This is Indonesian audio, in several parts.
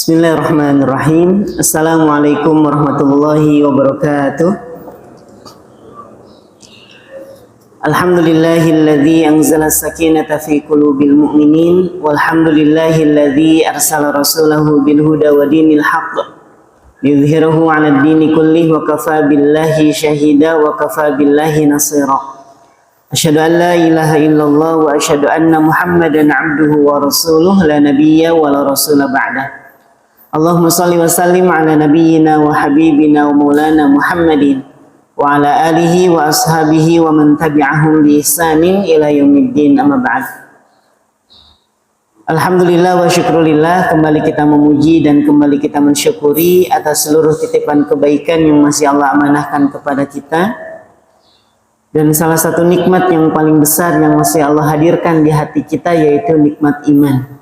Bismillahirrahmanirrahim. Assalamualaikum warahmatullahi wabarakatuh. Alhamdulillahilladzi anzala sakinata fi qulubil mu'minin walhamdulillahilladzi arsala rasulahu bil huda wa dinil haqq liyudhhirahu 'alad dini kullih wa kafaa billahi syahida wa kafaa billahi nasira. Asyhadu an la ilaha illallah wa asyhadu anna Muhammadan 'abduhu wa rasuluh la nabiyya wa la rasula ba'dah. Allahumma salli wa sallim ala nabiyyina wa habibina wa maulana Muhammadin wa ala alihi wa ashabihi wa man tabi'ahum bi ihsanin ila yaumiddin, amma ba'd. Alhamdulillah wa syukrulillah, kembali kita memuji dan kembali kita mensyukuri atas seluruh titipan kebaikan yang masih Allah amanahkan kepada kita. Dan salah satu nikmat yang paling besar yang masih Allah hadirkan di hati kita yaitu nikmat iman.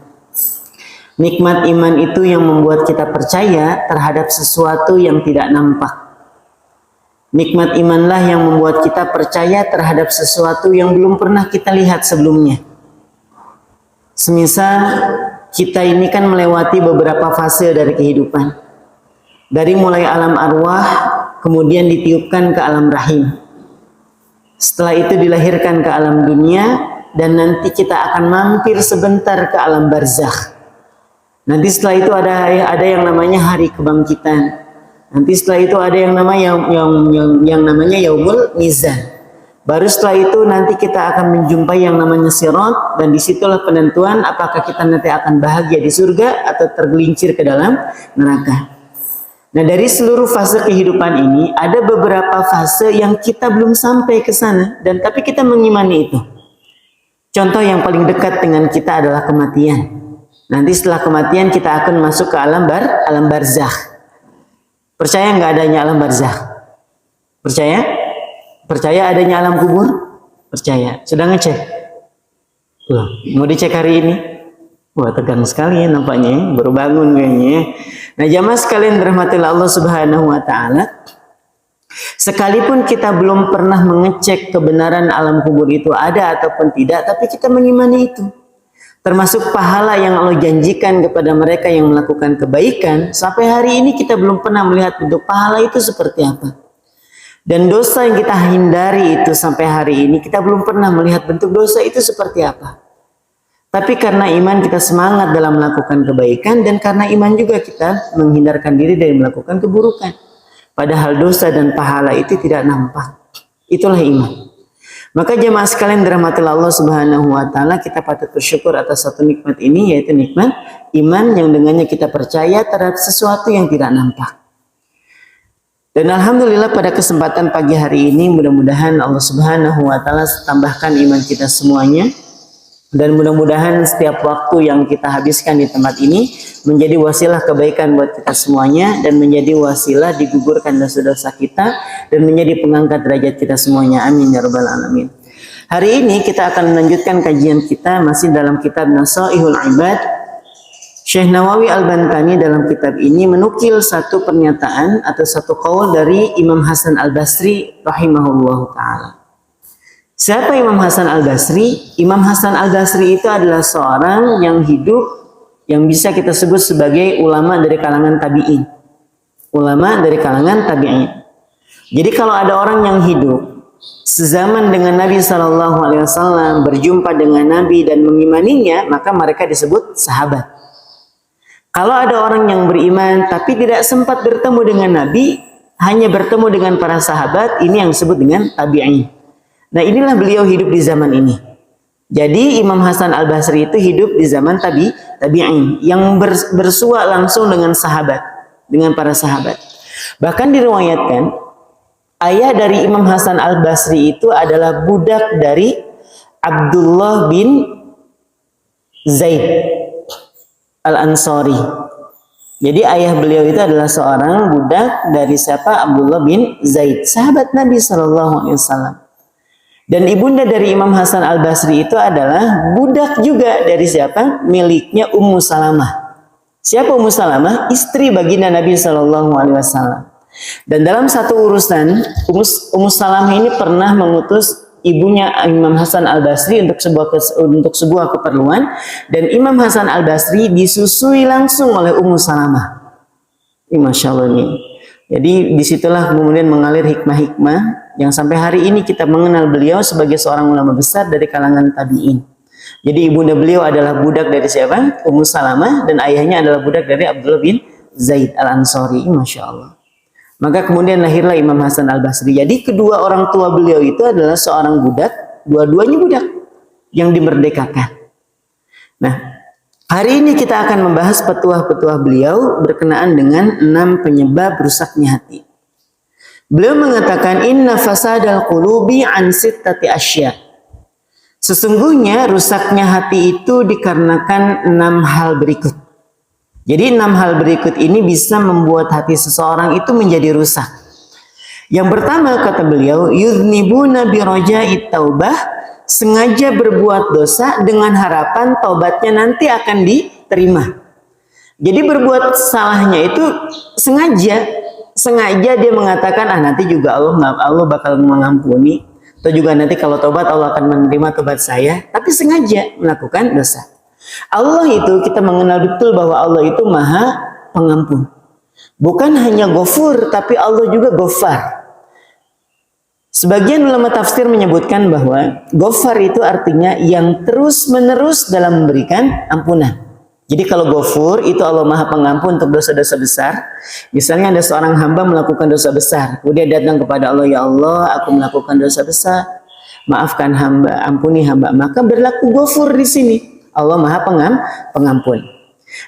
Nikmat iman itu yang membuat kita percaya terhadap sesuatu yang tidak nampak. Nikmat imanlah yang membuat kita percaya terhadap sesuatu yang belum pernah kita lihat sebelumnya. Semisal kita ini kan melewati beberapa fase dari kehidupan. Dari mulai alam arwah, kemudian ditiupkan ke alam rahim. Setelah itu dilahirkan ke alam dunia, dan nanti kita akan mampir sebentar ke alam barzakh. Nanti setelah itu ada yang namanya hari kebangkitan. Nanti setelah itu ada yang namanya yaumul mizan. Baru setelah itu nanti kita akan menjumpai yang namanya sirat, dan disitulah penentuan apakah kita nanti akan bahagia di surga atau tergelincir ke dalam neraka. Nah, dari seluruh fase kehidupan ini ada beberapa fase yang kita belum sampai ke sana, dan tapi kita mengimani itu. Contoh yang paling dekat dengan kita adalah kematian. Nanti setelah kematian kita akan masuk ke alam barzakh. Percaya nggak adanya alam barzakh? Percaya? Percaya adanya alam kubur? Percaya. Sudah ngecek? Wah, mau dicek hari ini? Wah, tegang sekali ya nampaknya, baru bangun kayaknya. Nah, jamaah sekalian dirahmati Allah Subhanahu wa taala. Sekalipun kita belum pernah mengecek kebenaran alam kubur itu ada ataupun tidak, tapi kita mengimani itu. Termasuk pahala yang Allah janjikan kepada mereka yang melakukan kebaikan. Sampai hari ini kita belum pernah melihat bentuk pahala itu seperti apa. Dan dosa yang kita hindari itu sampai hari ini kita belum pernah melihat bentuk dosa itu seperti apa. Tapi karena iman kita semangat dalam melakukan kebaikan, dan karena iman juga kita menghindarkan diri dari melakukan keburukan. Padahal dosa dan pahala itu tidak nampak. Itulah iman. Maka jemaah sekalian dirahmati Allah Subhanahu wa taala, kita patut bersyukur atas satu nikmat ini, yaitu nikmat iman yang dengannya kita percaya terhadap sesuatu yang tidak nampak. Dan alhamdulillah pada kesempatan pagi hari ini mudah-mudahan Allah Subhanahu wa taala tambahkan iman kita semuanya, dan mudah-mudahan setiap waktu yang kita habiskan di tempat ini menjadi wasilah kebaikan buat kita semuanya, dan menjadi wasilah digugurkan dosa-dosa kita, dan menjadi pengangkat derajat kita semuanya. Amin ya rabbal alamin. Hari ini kita akan melanjutkan kajian kita masih dalam kitab Nasaihul Ibad. Syekh Nawawi Al-Bantani dalam kitab ini menukil satu pernyataan atau satu qaul dari Imam Hasan Al-Basri rahimahullahu taala. Siapa Imam Hasan Al-Basri? Imam Hasan Al-Basri itu adalah seorang yang hidup yang bisa kita sebut sebagai ulama dari kalangan tabi'in. Ulama dari kalangan tabi'in. Jadi kalau ada orang yang hidup sezaman dengan Nabi SAW, berjumpa dengan Nabi dan mengimaninya, maka mereka disebut sahabat. Kalau ada orang yang beriman tapi tidak sempat bertemu dengan Nabi, hanya bertemu dengan para sahabat, ini yang disebut dengan tabi'in. Nah, inilah beliau hidup di zaman ini. Jadi Imam Hasan Al-Basri itu hidup di zaman tabi'in yang bersua langsung dengan sahabat, dengan para sahabat. Bahkan diriwayatkan ayah dari Imam Hasan Al-Basri itu adalah budak dari Abdullah bin Zaid Al-Ansari. Jadi ayah beliau itu adalah seorang budak dari siapa? Abdullah bin Zaid, sahabat Nabi SAW. Dan ibunda dari Imam Hasan Al-Basri itu adalah budak juga dari siapa? Miliknya Ummu Salamah. Siapa Ummu Salamah? Istri baginda Nabi SAW. Dan dalam satu urusan, Ummu Salamah ini pernah mengutus ibunya Imam Hasan Al-Basri untuk sebuah keperluan, dan Imam Hasan Al-Basri disusui langsung oleh Ummu Salamah. Masya Allah nih. Jadi disitulah kemudian mengalir hikmah-hikmah yang sampai hari ini kita mengenal beliau sebagai seorang ulama besar dari kalangan tabi'in. Jadi ibunda beliau adalah budak dari siapa? Ummu Salamah, dan ayahnya adalah budak dari Abdullah bin Zaid Al-Ansari. Masya Allah. Maka kemudian lahirlah Imam Hasan Al-Basri. Jadi kedua orang tua beliau itu adalah seorang budak, dua-duanya budak yang dimerdekakan. Nah, hari ini kita akan membahas petuah-petuah beliau berkenaan dengan 6 penyebab rusaknya hati. Beliau mengatakan inna fasadal qulubi an sittati asya. Sesungguhnya rusaknya hati itu dikarenakan 6 hal berikut. Jadi 6 hal berikut ini bisa membuat hati seseorang itu menjadi rusak. Yang pertama kata beliau, yudhnibuna biroja'it taubah, sengaja berbuat dosa dengan harapan taubatnya nanti akan diterima. Jadi berbuat salahnya itu sengaja dia mengatakan nanti juga Allah bakal mengampuni, atau juga nanti kalau taubat Allah akan menerima taubat saya, tapi sengaja melakukan dosa. Allah itu kita mengenal betul bahwa Allah itu Maha Pengampun. Bukan hanya Ghafur, tapi Allah juga Ghaffar. Sebagian ulama tafsir menyebutkan bahwa Ghaffar itu artinya yang terus-menerus dalam memberikan ampunan. Jadi kalau Ghafur itu Allah Maha Pengampun untuk dosa-dosa besar. Misalnya ada seorang hamba melakukan dosa besar, kemudian datang kepada Allah, ya Allah, aku melakukan dosa besar, maafkan hamba, ampuni hamba. Maka berlaku Ghafur di sini. Allah Maha Pengampun.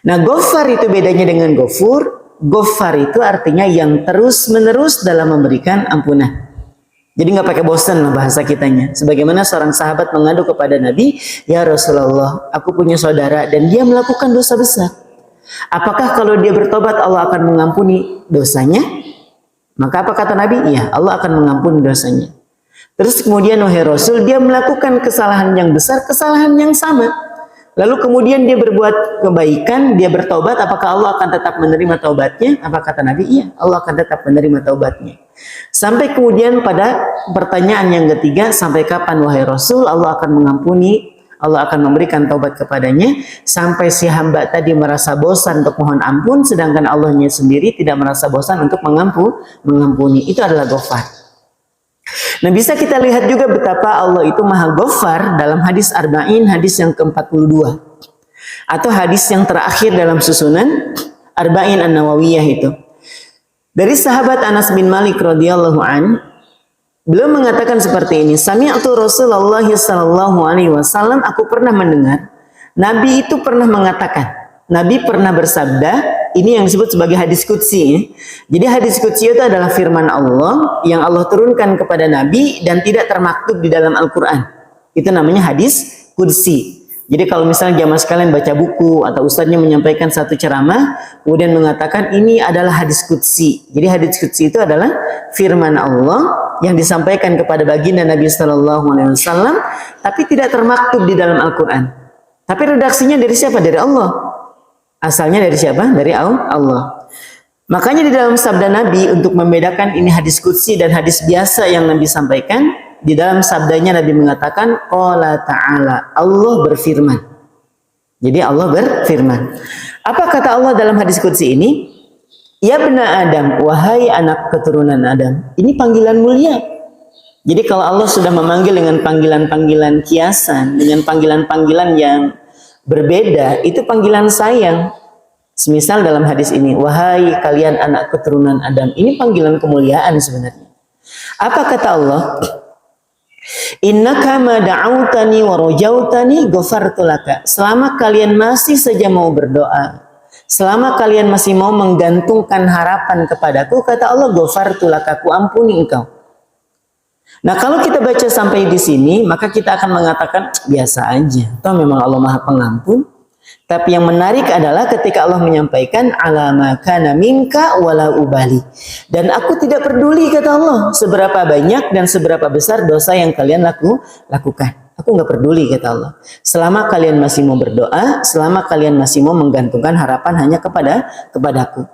Nah, Ghaffar itu bedanya dengan Ghafur. Ghaffar itu artinya yang terus-menerus dalam memberikan ampunan. Jadi nggak pakai bosan lah bahasa kitanya. Sebagaimana seorang sahabat mengadu kepada Nabi, ya Rasulullah, aku punya saudara dan dia melakukan dosa besar. Apakah kalau dia bertobat Allah akan mengampuni dosanya? Maka apa kata Nabi? Iya, Allah akan mengampuni dosanya. Terus kemudian, wahai Rasul, dia melakukan kesalahan yang besar, kesalahan yang sama. Lalu kemudian dia berbuat kebaikan, dia bertaubat, apakah Allah akan tetap menerima taubatnya? Apa kata Nabi? Iya, Allah akan tetap menerima taubatnya. Sampai kemudian pada pertanyaan yang ketiga, sampai kapan wahai Rasul Allah akan mengampuni, Allah akan memberikan taubat kepadanya, sampai si hamba tadi merasa bosan untuk mohon ampun, sedangkan Allahnya sendiri tidak merasa bosan untuk mengampuni. Itu adalah Ghaffar. Nah, bisa kita lihat juga betapa Allah itu Maha Ghaffar dalam hadis Arba'in, hadis yang ke-42. Atau hadis yang terakhir dalam susunan Arba'in An-Nawawiyah itu. Dari sahabat Anas bin Malik radhiyallahu an, beliau mengatakan seperti ini, sami'tu Rasulullah sallallahu alaihi wasallam, aku pernah mendengar Nabi itu pernah mengatakan, Nabi pernah bersabda. Ini yang disebut sebagai hadis qudsi. Jadi hadis qudsi itu adalah firman Allah yang Allah turunkan kepada Nabi dan tidak termaktub di dalam Al-Quran. Itu namanya hadis qudsi. Jadi kalau misalnya jamaah sekalian baca buku atau ustadznya menyampaikan satu ceramah, kemudian mengatakan ini adalah hadis qudsi. Jadi hadis qudsi itu adalah firman Allah yang disampaikan kepada baginda Nabi Sallallahu Alaihi Wasallam, tapi tidak termaktub di dalam Al-Quran. Tapi redaksinya dari siapa? Dari Allah. Asalnya dari siapa? Dari Allah. Makanya di dalam sabda Nabi untuk membedakan ini hadis qudsi dan hadis biasa yang Nabi sampaikan, di dalam sabdanya Nabi mengatakan qala ta'ala, Allah berfirman. Jadi Allah berfirman. Apa kata Allah dalam hadis qudsi ini? Ya bena Adam, wahai anak keturunan Adam. Ini panggilan mulia. Jadi kalau Allah sudah memanggil dengan panggilan-panggilan kiasan, dengan panggilan-panggilan yang berbeda, itu panggilan sayang. Semisal dalam hadis ini, wahai kalian anak keturunan Adam, ini panggilan kemuliaan sebenarnya. Apa kata Allah? Innaka ma da'autani wa rajautani ghafartu laka. Selama kalian masih saja mau berdoa, selama kalian masih mau menggantungkan harapan kepadaku, kata Allah, ghafartu laka, aku ampuni engkau. Nah, kalau kita baca sampai di sini, maka kita akan mengatakan biasa aja. Toh memang Allah Maha Pengampun. Tapi yang menarik adalah ketika Allah menyampaikan alama kana minka wala ubali. Dan aku tidak peduli kata Allah seberapa banyak dan seberapa besar dosa yang kalian lakukan. Aku nggak peduli kata Allah. Selama kalian masih mau berdoa, selama kalian masih mau menggantungkan harapan hanya kepadaku.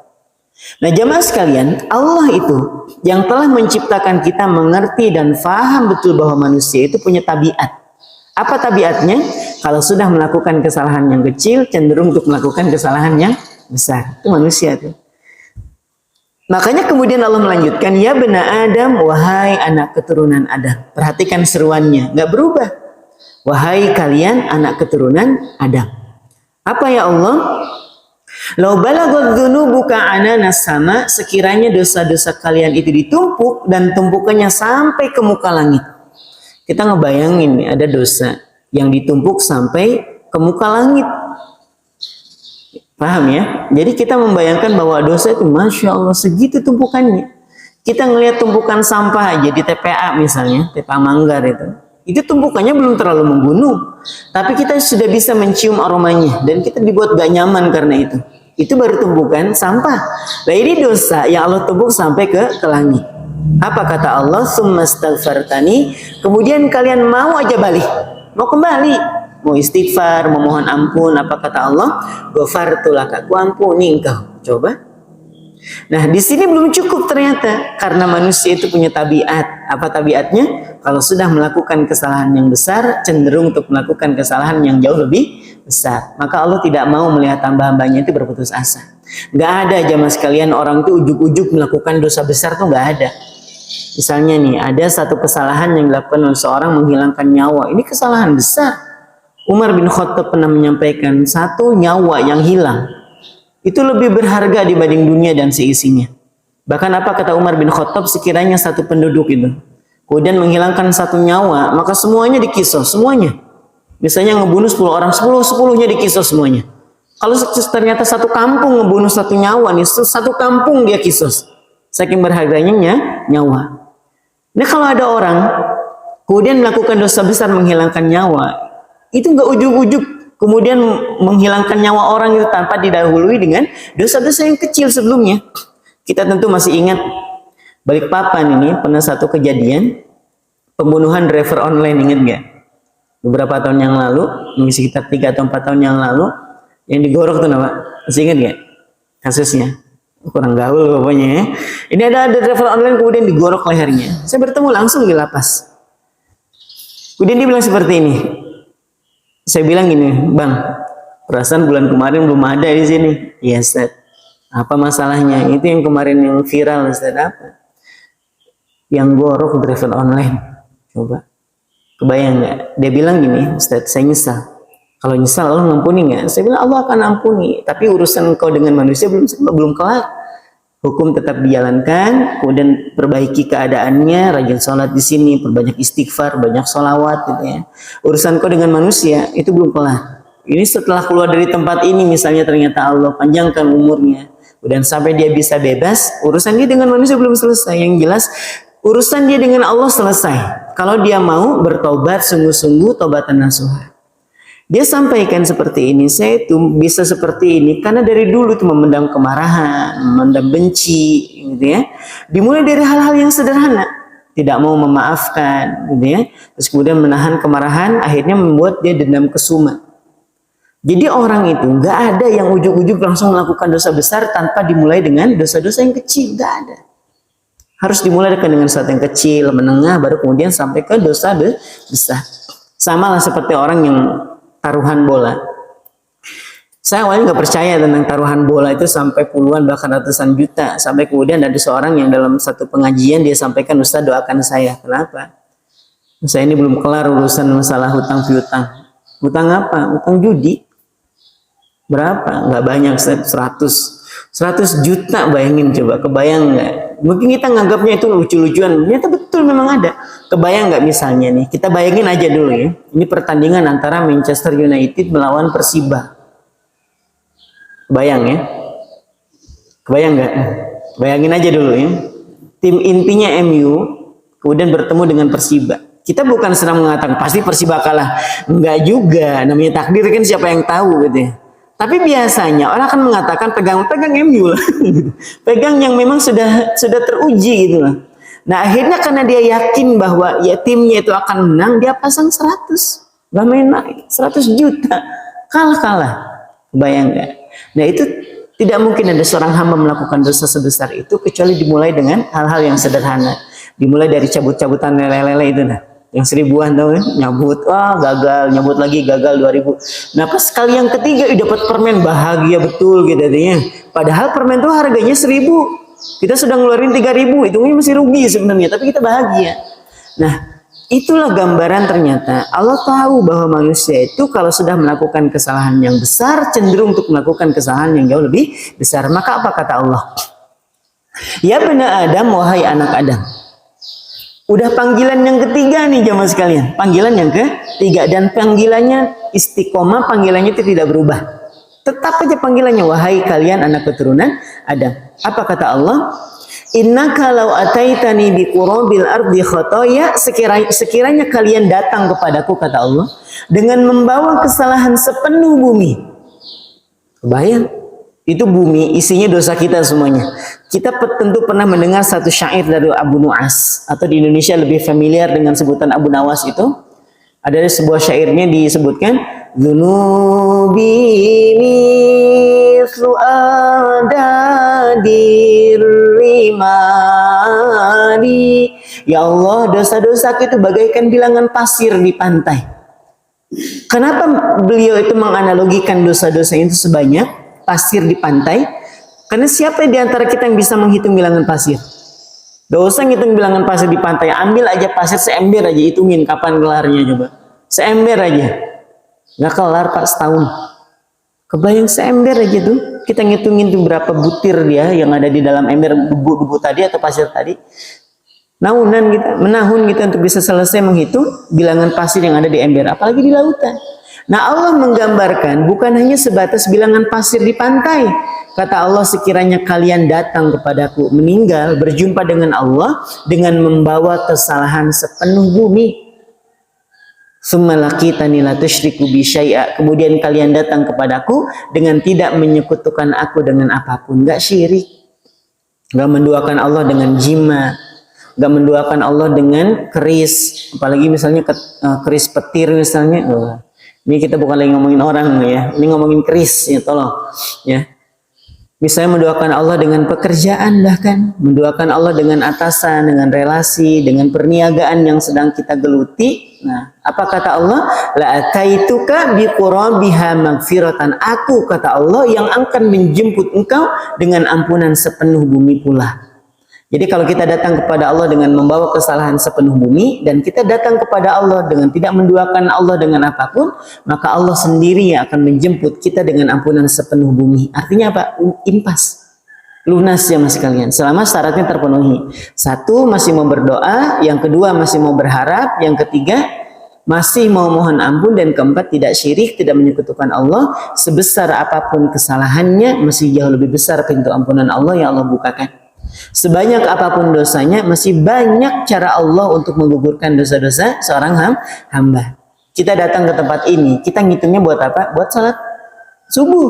Nah jamaah sekalian, Allah itu yang telah menciptakan kita mengerti dan faham betul bahwa manusia itu punya tabiat. Apa tabiatnya? Kalau sudah melakukan kesalahan yang kecil, cenderung untuk melakukan kesalahan yang besar. Itu manusia tuh. Makanya kemudian Allah melanjutkan, ya bena Adam, wahai anak keturunan Adam. Perhatikan seruannya, nggak berubah. Wahai kalian anak keturunan Adam. Apa ya Allah? Lau balagot dzunubuka ananas sama, sekiranya dosa-dosa kalian itu ditumpuk dan tumpukannya sampai ke muka langit. Kita ngebayangin nih, ada dosa yang ditumpuk sampai ke muka langit. Paham ya? Jadi kita membayangkan bahwa dosa itu Masya Allah segitu tumpukannya. Kita ngelihat tumpukan sampah aja di TPA misalnya, TPA Manggar itu tumpukannya belum terlalu membunuh, tapi kita sudah bisa mencium aromanya dan kita dibuat gak nyaman karena itu. Itu baru tumpukan sampah. Nah ini dosa yang Allah tumpuk sampai ke langit. Apa kata Allah? Summastaghfartani, kemudian kalian mau aja balik, mau kembali, mau istighfar, memohon ampun. Apa kata Allah? Ghafartu laka, ku ampuni engkau. Coba. Nah di sini belum cukup ternyata, karena manusia itu punya tabiat. Apa tabiatnya? Kalau sudah melakukan kesalahan yang besar, cenderung untuk melakukan kesalahan yang jauh lebih besar. Maka Allah tidak mau melihat hamba-hambanya itu berputus asa. Gak ada jamaah sekalian orang itu ujuk-ujuk melakukan dosa besar tuh gak ada. Misalnya nih, ada satu kesalahan yang dilakukan oleh seorang menghilangkan nyawa. Ini kesalahan besar. Umar bin Khattab pernah menyampaikan, satu nyawa yang hilang itu lebih berharga dibanding dunia dan seisinya. Bahkan apa kata Umar bin Khattab, sekiranya satu penduduk itu kemudian menghilangkan satu nyawa, maka semuanya dikisos, semuanya. Misalnya ngebunuh 10 orang, 10-10-nya dikisos semuanya. Kalau ternyata satu kampung ngebunuh satu nyawa nih, satu kampung dia kisos. Saking berharganya nyawa. Nah kalau ada orang kemudian melakukan dosa besar menghilangkan nyawa, itu nggak ujuk-ujuk kemudian menghilangkan nyawa orang itu tanpa didahului dengan dosa-dosa yang kecil sebelumnya. Kita tentu masih ingat Balikpapan ini pernah satu kejadian pembunuhan driver online, ingat nggak? Beberapa tahun yang lalu, sekitar 3 atau 4 tahun yang lalu, yang digorok tuh nama, masih ingat nggak kasusnya? Kurang gaul pokoknya ya. Ini ada driver online kemudian digorok lehernya. Saya bertemu langsung di lapas. Kemudian dia bilang seperti ini. Saya bilang gini, Bang, perasaan bulan kemarin belum ada di sini. Iya, Ustaz. Apa masalahnya? Itu yang kemarin yang viral, Ustaz. Apa? Yang gorok driver online. Coba. Kebayang nggak? Dia bilang gini, Ustaz, saya nyesal. Kalau nyesal Allah ngampuni nggak? Saya bilang Allah akan ampuni. Tapi urusan engkau dengan manusia belum kelar. Hukum tetap dijalankan, kemudian perbaiki keadaannya, rajin sholat di sini, perbanyak istighfar, banyak sholawat, gitu ya. Urusan kau dengan manusia itu belum kelar. Ini setelah keluar dari tempat ini, misalnya ternyata Allah panjangkan umurnya, dan sampai dia bisa bebas, urusan dia dengan manusia belum selesai. Yang jelas urusan dia dengan Allah selesai. Kalau dia mau bertobat sungguh-sungguh, tobatan nasuha. Dia sampaikan seperti ini, saya itu bisa seperti ini karena dari dulu itu memendam kemarahan, memendam benci, gitu ya. Dimulai dari hal-hal yang sederhana, tidak mau memaafkan, gitu ya. Terus kemudian menahan kemarahan, akhirnya membuat dia dendam kesuma. Jadi orang itu nggak ada yang ujuk-ujuk langsung melakukan dosa besar tanpa dimulai dengan dosa-dosa yang kecil, nggak ada. Harus dimulai dengan sesuatu yang kecil, menengah, baru kemudian sampai ke dosa besar. Sama lah seperti orang yang taruhan bola. Saya awalnya nggak percaya tentang taruhan bola itu sampai puluhan bahkan ratusan juta. Sampai kemudian ada seorang yang dalam satu pengajian dia sampaikan, Ustaz doakan saya. Kenapa? Saya ini belum kelar urusan masalah hutang piutang. Hutang apa? Hutang judi. Berapa? Nggak banyak, 100 juta, bayangin coba, kebayang nggak? Mungkin kita nganggapnya itu lucu-lucuan, ternyata betul memang ada. Kebayang nggak misalnya nih, kita bayangin aja dulu ya, ini pertandingan antara Manchester United melawan Persiba. Kebayang ya? Kebayang nggak? Bayangin aja dulu ya, tim intinya MU kemudian bertemu dengan Persiba. Kita bukan sedang mengatakan pasti Persiba kalah, enggak juga, namanya takdir kan siapa yang tahu gitu ya. Tapi biasanya orang akan mengatakan pegang MU lah. Pegang yang memang sudah teruji gitu lah. Nah akhirnya karena dia yakin bahwa ya timnya itu akan menang, dia pasang 100. Gak main naik, 100 juta. Kalah. Bayang gak? Nah itu Tidak mungkin ada seorang hamba melakukan dosa sebesar itu kecuali dimulai dengan hal-hal yang sederhana. Dimulai dari cabut-cabutan lele-lele itu dah. Yang 1000-an tau kan? Nyabut, gagal, nyabut lagi gagal 2000. Nah pas kali yang ketiga dapat permen, bahagia betul gitu artinya. Padahal permen itu harganya 1000. Kita sudah ngeluarin 3000, itu masih rugi sebenarnya, tapi kita bahagia. Nah, itulah gambaran ternyata Allah tahu bahwa manusia itu kalau sudah melakukan kesalahan yang besar cenderung untuk melakukan kesalahan yang jauh lebih besar. Maka apa kata Allah? Ya bani Adam, wahai anak Adam. Udah panggilan yang ketiga nih jamaah sekalian. Panggilan yang ketiga dan panggilannya istiqomah, panggilannya itu tidak berubah. Tetap aja panggilannya, wahai kalian anak keturunan Adam. Apa kata Allah? Innaka law ataitani bi qurabil ardi khotoya, sekiranya kalian datang kepadaku kata Allah dengan membawa kesalahan sepenuh bumi. Kebayang? Itu bumi isinya dosa kita semuanya. Kita tentu pernah mendengar satu syair dari Abu Nu'as, atau di Indonesia lebih familiar dengan sebutan Abu Nawas itu. Ada sebuah syairnya disebutkan Dzunubi mislu adadir rimadi. Ya Allah, dosa-dosaku itu bagaikan bilangan pasir di pantai. Kenapa beliau itu menganalogikan dosa-dosa itu sebanyak pasir di pantai? Karena siapa di antara kita yang bisa menghitung bilangan pasir? Gak usah ngitung bilangan pasir di pantai. Ambil aja pasir seember aja, hitungin kapan kelarnya coba. Seember aja. Gak kelar Pak setahun. Kebayang seember aja tuh. Kita ngitungin tuh berapa butir dia yang ada di dalam ember debu-debu tadi atau pasir tadi. Menahun kita untuk bisa selesai menghitung bilangan pasir yang ada di ember. Apalagi di lautan. Nah Allah menggambarkan bukan hanya sebatas bilangan pasir di pantai. Kata Allah, sekiranya kalian datang kepadaku, meninggal, berjumpa dengan Allah dengan membawa kesalahan sepenuh bumi. Summalakitani la tusyriku bi syai'a. Kemudian kalian datang kepadaku dengan tidak menyekutukan aku dengan apapun. Gak syirik. Gak menduakan Allah dengan jima. Gak menduakan Allah dengan keris. Apalagi misalnya keris petir misalnya. Ini kita bukan lagi ngomongin orang ya. Ini ngomongin keris ya, tolong ya. Misalnya mendoakan Allah dengan pekerjaan, bahkan mendoakan Allah dengan atasan, dengan relasi, dengan perniagaan yang sedang kita geluti. Nah, apa kata Allah? La ataituka bi qurabiha magfiratan. Aku kata Allah yang akan menjemput engkau dengan ampunan sepenuh bumi pula. Jadi kalau kita datang kepada Allah dengan membawa kesalahan sepenuh bumi dan kita datang kepada Allah dengan tidak menduakan Allah dengan apapun, maka Allah sendiri yang akan menjemput kita dengan ampunan sepenuh bumi. Artinya apa? Impas. Lunas ya mas kalian. Selama syaratnya terpenuhi. Satu, masih mau berdoa. Yang kedua, masih mau berharap. Yang ketiga, masih mau mohon ampun. Dan keempat, tidak syirik, tidak menyekutukan Allah. Sebesar apapun kesalahannya, masih jauh lebih besar pintu ampunan Allah yang Allah bukakan. Sebanyak apapun dosanya, masih banyak cara Allah untuk menggugurkan dosa-dosa seorang hamba. Kita datang ke tempat ini, kita ngitungnya buat apa? Buat salat subuh.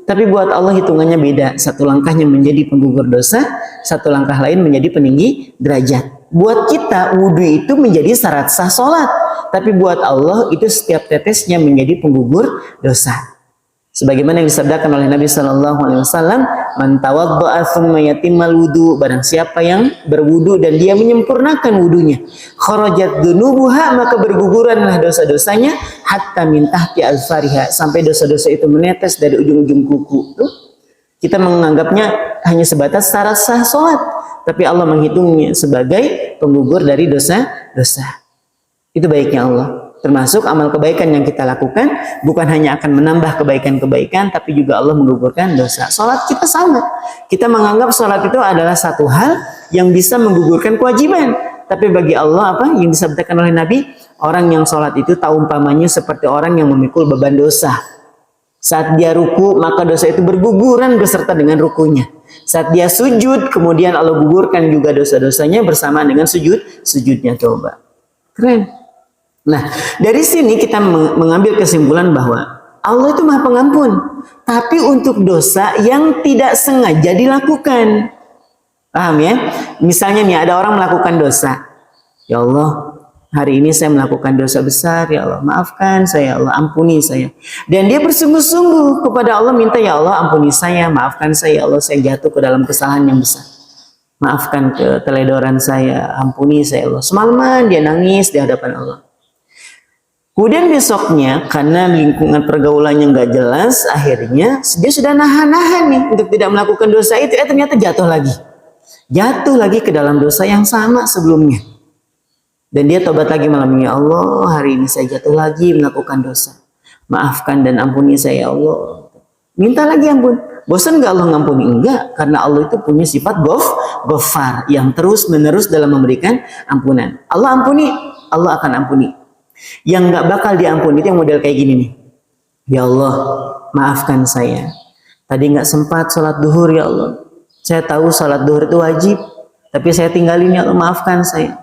Tapi buat Allah hitungannya beda. Satu langkahnya menjadi penggugur dosa, satu langkah lain menjadi peninggi derajat. Buat kita wudhu itu menjadi syarat sah sholat, tapi buat Allah itu setiap tetesnya menjadi penggugur dosa. Sebagaimana yang disabdakan oleh Nabi Shallallahu Alaihi Wasallam, "Man tawaddo'a tsumma yatimmal wudu." Barang siapa yang berwudu dan dia menyempurnakan wudunya, kharajat dzunubuha, maka berguguranlah dosa-dosanya, hatta min tahti azfariha, sampai dosa-dosa itu menetes dari ujung-ujung kuku. Kita menganggapnya hanya sebatas syarat sah sholat, tapi Allah menghitungnya sebagai penggugur dari dosa-dosa. Itu baiknya Allah. Termasuk amal kebaikan yang kita lakukan bukan hanya akan menambah kebaikan-kebaikan, tapi juga Allah menggugurkan dosa. Sholat kita sama. Kita menganggap sholat itu adalah satu hal yang bisa menggugurkan kewajiban. Tapi bagi Allah apa yang disabdakan oleh Nabi? Orang yang sholat itu tahu umpamanya seperti orang yang memikul beban dosa. Saat dia ruku, maka dosa itu berguguran beserta dengan rukunya. Saat dia sujud, kemudian Allah gugurkan juga dosa-dosanya bersamaan dengan sujudnya. Coba. Keren. Nah, dari sini kita mengambil kesimpulan bahwa Allah itu Maha Pengampun, tapi untuk dosa yang tidak sengaja dilakukan. Paham ya? Misalnya nih ada orang melakukan dosa. Ya Allah, hari ini saya melakukan dosa besar, ya Allah maafkan saya, ya Allah ampuni saya. Dan dia bersungguh-sungguh kepada Allah minta, ya Allah ampuni saya, maafkan saya, ya Allah saya jatuh ke dalam kesalahan yang besar. Maafkan keteledoran saya, ampuni saya, ya Allah. Semalaman dia nangis di hadapan Allah. Kemudian besoknya karena lingkungan pergaulannya nggak jelas, akhirnya dia sudah nahan-nahan nih untuk tidak melakukan dosa itu, ternyata jatuh lagi ke dalam dosa yang sama sebelumnya. Dan dia tobat lagi malam ini, ya Allah hari ini saya jatuh lagi melakukan dosa, maafkan dan ampuni saya, ya Allah. Minta lagi ampun. Bosan nggak Allah ngampuni? Enggak, karena Allah itu punya sifat Ghaffar yang terus menerus dalam memberikan ampunan. Allah ampuni, Allah akan ampuni. Yang nggak bakal diampuni itu yang model kayak gini nih. Ya Allah maafkan saya, tadi nggak sempat sholat duhur, ya Allah. Saya tahu sholat duhur itu wajib, tapi saya tinggalin, ya Allah maafkan saya.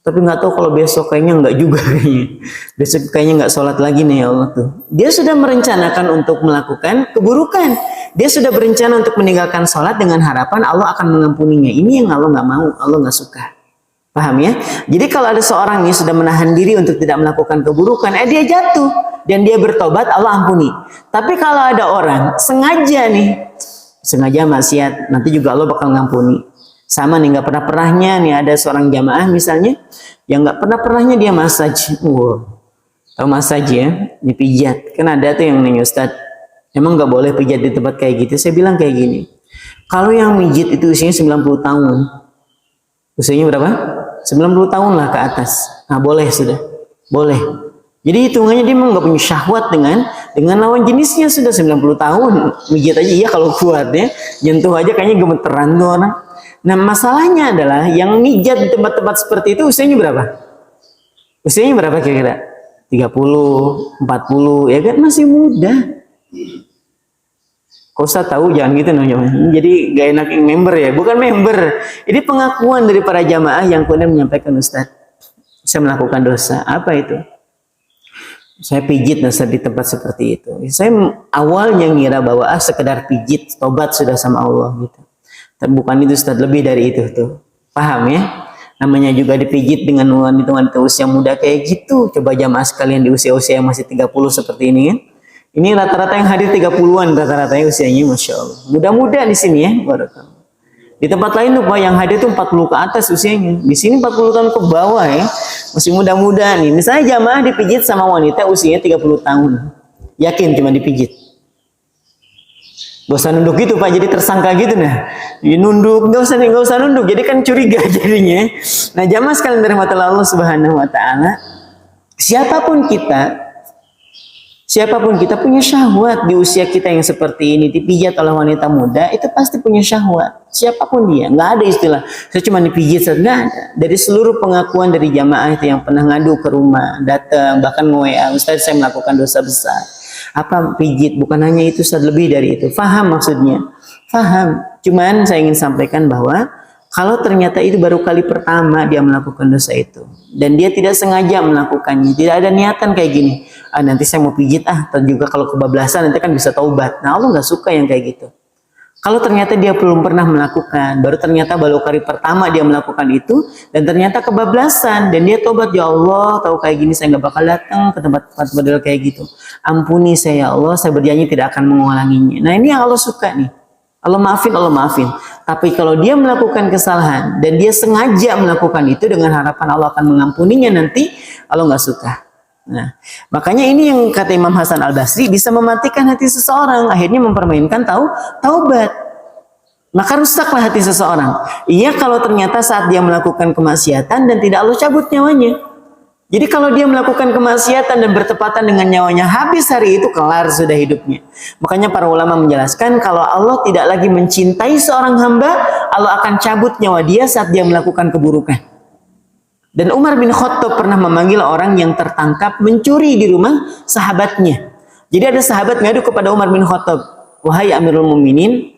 Tapi nggak tahu kalau besok kayaknya nggak juga kayaknya. Besok kayaknya nggak sholat lagi nih, ya Allah tuh. Dia sudah merencanakan untuk melakukan keburukan. Dia sudah berencana untuk meninggalkan sholat dengan harapan Allah akan mengampuninya. Ini yang Allah nggak mau, Allah nggak suka. Paham ya? Jadi kalau ada seorang yang sudah menahan diri untuk tidak melakukan keburukan, dia jatuh dan dia bertobat, Allah ampuni. Tapi kalau ada orang sengaja maksiat, nanti juga Allah bakal ngampuni. Sama nih, nggak pernahnya nih ada seorang jamaah misalnya yang nggak pernahnya dia massage. Tahu massage ya, dipijat. Kan ada tuh yang nanya, Ustadz, emang nggak boleh pijat di tempat kayak gitu? Saya bilang kayak gini, kalau yang mijit itu usianya 90 tahun, usianya berapa? 90 tahun lah ke atas. Nah boleh, sudah boleh. Jadi hitungannya dia memang nggak punya syahwat dengan lawan jenisnya, sudah 90 tahun. Mijit aja iya kalau kuat ya, nyentuh aja kayaknya gemeteran tuh orang. Nah masalahnya adalah yang mijat di tempat-tempat seperti itu usianya berapa? Usianya berapa kira-kira? 30, 40, ya kan masih muda. Kau usah tahu jangan gitu namanya. Jadi gak enak yang member ya, bukan member. Ini pengakuan dari para jamaah yang kemudian menyampaikan, Ustadz, saya melakukan dosa. Apa itu? Saya pijit Ustadz di tempat seperti itu. Saya awalnya ngira bahwa sekedar pijit, tobat sudah sama Allah gitu. Tapi bukan itu Ustadz, lebih dari itu tuh. Paham ya? Namanya juga dipijit dengan wanita-wanita usia muda kayak gitu. Coba jamaah sekalian di usia-usia yang masih 30 seperti ini kan. Ini rata-rata yang hadir 30-an rata-ratanya usianya, Masya Allah. Muda-muda di sini ya. Di tempat lain tuh Pak yang hadir tuh 40 ke atas usianya. Di sini 40 tahun ke bawah ya. Masih muda-muda nih. Misalnya jamaah dipijit sama wanita usianya 30 tahun. Yakin cuma dipijit? Gak usah nunduk gitu Pak, jadi tersangka gitu nah. Nunduk, gak usah nunduk, jadi kan curiga jadinya. Nah jamaah sekalian dari mata Allah Subhanahu Wa Taala, siapapun kita punya syahwat di usia kita yang seperti ini, dipijat oleh wanita muda, itu pasti punya syahwat. Siapapun dia, nggak ada istilah saya cuma dipijit, nggak ada. Dari seluruh pengakuan dari jamaah itu yang pernah ngadu ke rumah, datang bahkan nge-WA, Ustaz saya melakukan dosa besar. Apa pijit? Bukan hanya itu, Ustaz, lebih dari itu. Faham maksudnya? Faham. Cuman saya ingin sampaikan bahwa kalau ternyata itu baru kali pertama dia melakukan dosa itu dan dia tidak sengaja melakukannya, tidak ada niatan kayak gini, nanti saya mau pijit dan juga kalau kebablasan nanti kan bisa taubat. Nah Allah nggak suka yang kayak gitu. Kalau ternyata dia belum pernah melakukan, baru kali pertama dia melakukan itu dan ternyata kebablasan dan dia tobat, ya Allah tahu kayak gini saya nggak bakal datang ke tempat-tempat model kayak gitu, ampuni saya ya Allah, saya berjanji tidak akan mengulanginya. Nah ini yang Allah suka nih. Allah maafin. Tapi kalau dia melakukan kesalahan dan dia sengaja melakukan itu dengan harapan Allah akan mengampuninya nanti, Allah nggak suka. Nah, makanya ini yang kata Imam Hasan Al-Basri bisa mematikan hati seseorang, akhirnya mempermainkan taubat. Maka rusaklah hati seseorang. Iya kalau ternyata saat dia melakukan kemaksiatan dan tidak Allah cabut nyawanya. Jadi kalau dia melakukan kemaksiatan dan bertepatan dengan nyawanya habis hari itu, kelar sudah hidupnya. Makanya para ulama menjelaskan kalau Allah tidak lagi mencintai seorang hamba, Allah akan cabut nyawa dia saat dia melakukan keburukan. Dan Umar bin Khattab pernah memanggil orang yang tertangkap mencuri di rumah sahabatnya. Jadi ada sahabat ngadu kepada Umar bin Khattab, wahai Amirul Mukminin,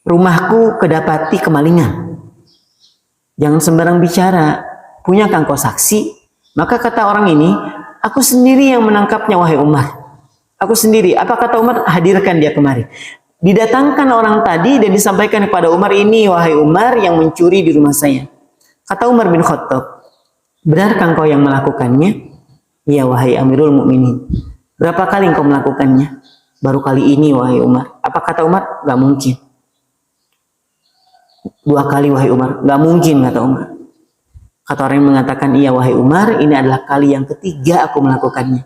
rumahku kedapati kemalingan. Jangan sembarang bicara, punyakah engkau saksi? Maka kata orang ini, aku sendiri yang menangkapnya wahai Umar. Aku sendiri. Apa kata Umar? Hadirkan dia kemari. Didatangkan orang tadi dan disampaikan kepada Umar, ini wahai Umar yang mencuri di rumah saya. Kata Umar bin Khattab, Benarkah engkau yang melakukannya? Iya wahai Amirul Mukminin. Berapa kali engkau melakukannya? Baru kali ini wahai Umar. Apa kata Umar? Gak mungkin. 2 kali wahai Umar. Gak mungkin kata Umar. Kata orang yang mengatakan, iya wahai Umar, ini adalah kali yang ketiga aku melakukannya.